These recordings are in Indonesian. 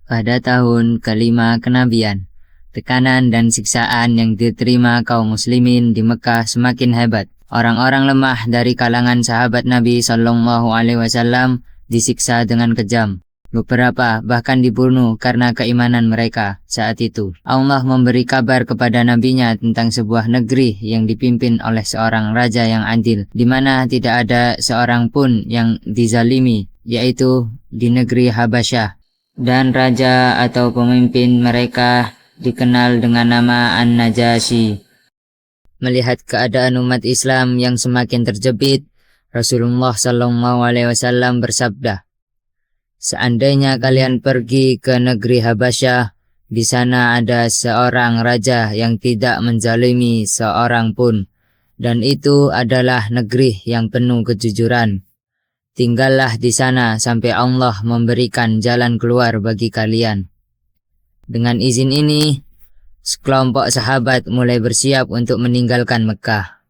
Pada tahun kelima kenabian, tekanan dan siksaan yang diterima kaum muslimin di Mekah semakin hebat. Orang-orang lemah dari kalangan sahabat Nabi Shallallahu Alaihi Wasallam disiksa dengan kejam. Beberapa bahkan dibunuh karena keimanan mereka saat itu. Allah memberi kabar kepada nabinya tentang sebuah negeri yang dipimpin oleh seorang raja yang adil, di mana tidak ada seorang pun yang dizalimi, yaitu di negeri Habasyah. Dan raja atau pemimpin mereka dikenal dengan nama An-Najasyi. Melihat keadaan umat Islam yang semakin terjepit, Rasulullah Shallallahu Alaihi Wasallam bersabda, "Seandainya kalian pergi ke negeri Habasyah, di sana ada seorang raja yang tidak menzalimi seorang pun, dan itu adalah negeri yang penuh kejujuran. Tinggallah di sana sampai Allah memberikan jalan keluar bagi kalian." Dengan izin ini, sekelompok sahabat mulai bersiap untuk meninggalkan Mekah.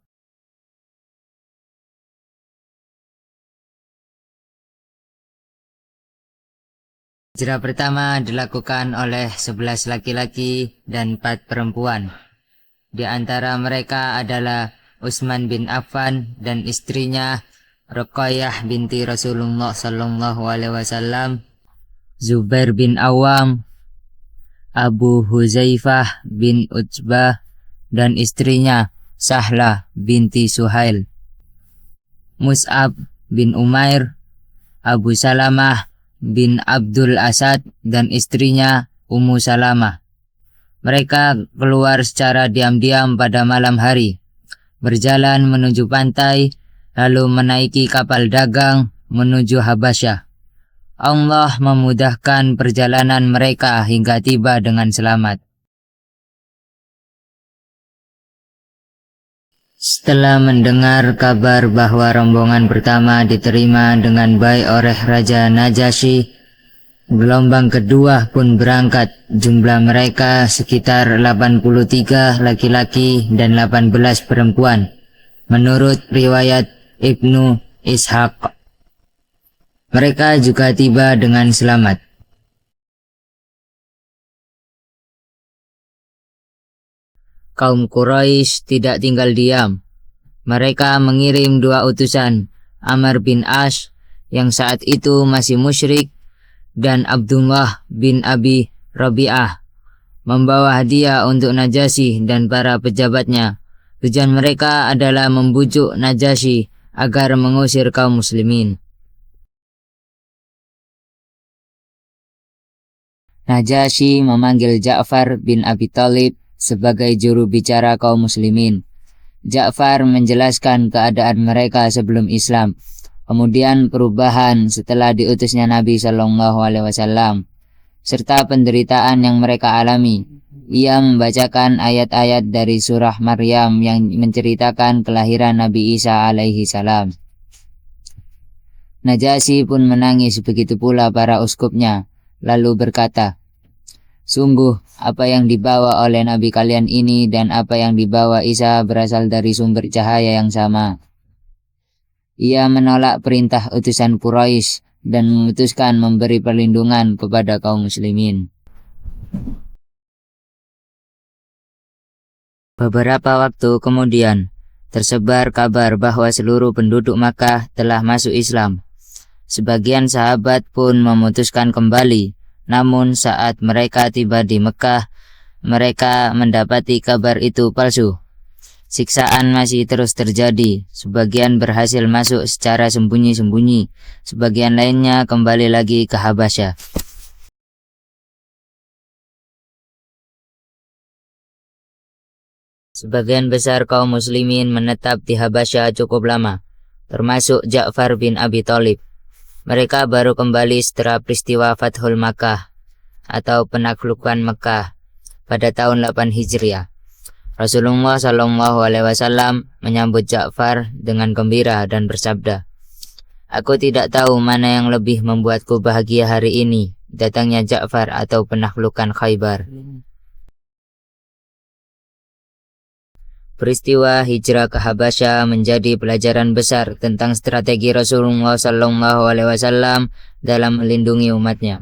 Hijrah pertama dilakukan oleh 11 laki-laki dan 4 perempuan. Di antara mereka adalah Utsman bin Affan dan istrinya Ruqayyah binti Rasulullah Sallallahu Alaihi Wasallam, Zubair bin Awam, Abu Huzaifah bin Utsbah dan istrinya Sahlah binti Suhail, Mus'ab bin Umair, Abu Salamah bin Abdul Asad dan istrinya Ummu Salamah. Mereka keluar secara diam-diam pada malam hari, berjalan menuju pantai, lalu menaiki kapal dagang menuju Habasyah. Allah memudahkan perjalanan mereka hingga tiba dengan selamat. Setelah mendengar kabar bahwa rombongan pertama diterima dengan baik oleh Raja Najasyi, gelombang kedua pun berangkat. Jumlah mereka sekitar 83 laki-laki dan 18 perempuan, menurut riwayat Ibnu Ishaq. Mereka juga tiba dengan selamat. Kaum Quraisy tidak tinggal diam. Mereka mengirim 2 utusan, Amr bin As yang saat itu masih musyrik dan Abdullah bin Abi Rabi'ah, membawa hadiah untuk Najasyi dan para pejabatnya. Tujuan mereka adalah membujuk Najasyi agar mengusir kaum muslimin. Najasyi memanggil Ja'far bin Abi Thalib sebagai juru bicara kaum muslimin. Ja'far menjelaskan keadaan mereka sebelum Islam, kemudian perubahan setelah diutusnya Nabi Shallallahu Alaihi Wasallam, serta penderitaan yang mereka alami. Ia membacakan ayat-ayat dari surah Maryam yang menceritakan kelahiran Nabi Isa alaihi salam. Najasyi pun menangis, begitu pula para uskupnya, lalu berkata, "Sungguh, apa yang dibawa oleh Nabi kalian ini dan apa yang dibawa Isa berasal dari sumber cahaya yang sama." Ia menolak perintah utusan Quraisy dan memutuskan memberi perlindungan kepada kaum muslimin. Beberapa waktu kemudian, tersebar kabar bahwa seluruh penduduk Makkah telah masuk Islam. Sebagian sahabat pun memutuskan kembali. Namun saat mereka tiba di Mekah, mereka mendapati kabar itu palsu. Siksaan masih terus terjadi. Sebagian berhasil masuk secara sembunyi-sembunyi. Sebagian lainnya kembali lagi ke Habasyah. Sebagian besar kaum muslimin menetap di Habasyah cukup lama, termasuk Ja'far bin Abi Thalib. Mereka baru kembali setelah peristiwa Fathul Makkah atau penaklukan Mekah pada tahun 8 Hijriah. Rasulullah Shallallahu Alaihi Wasallam menyambut Ja'far dengan gembira dan bersabda, "Aku tidak tahu mana yang lebih membuatku bahagia hari ini, datangnya Ja'far atau penaklukan Khaybar." Peristiwa hijrah ke Habasyah menjadi pelajaran besar tentang strategi Rasulullah Sallallahu Alaihi Wasallam dalam melindungi umatnya.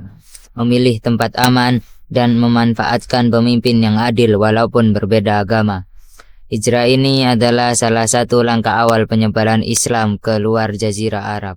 memilih tempat aman, dan memanfaatkan pemimpin yang adil walaupun berbeda agama. Hijrah ini adalah salah satu langkah awal penyebaran Islam ke luar Jazirah Arab.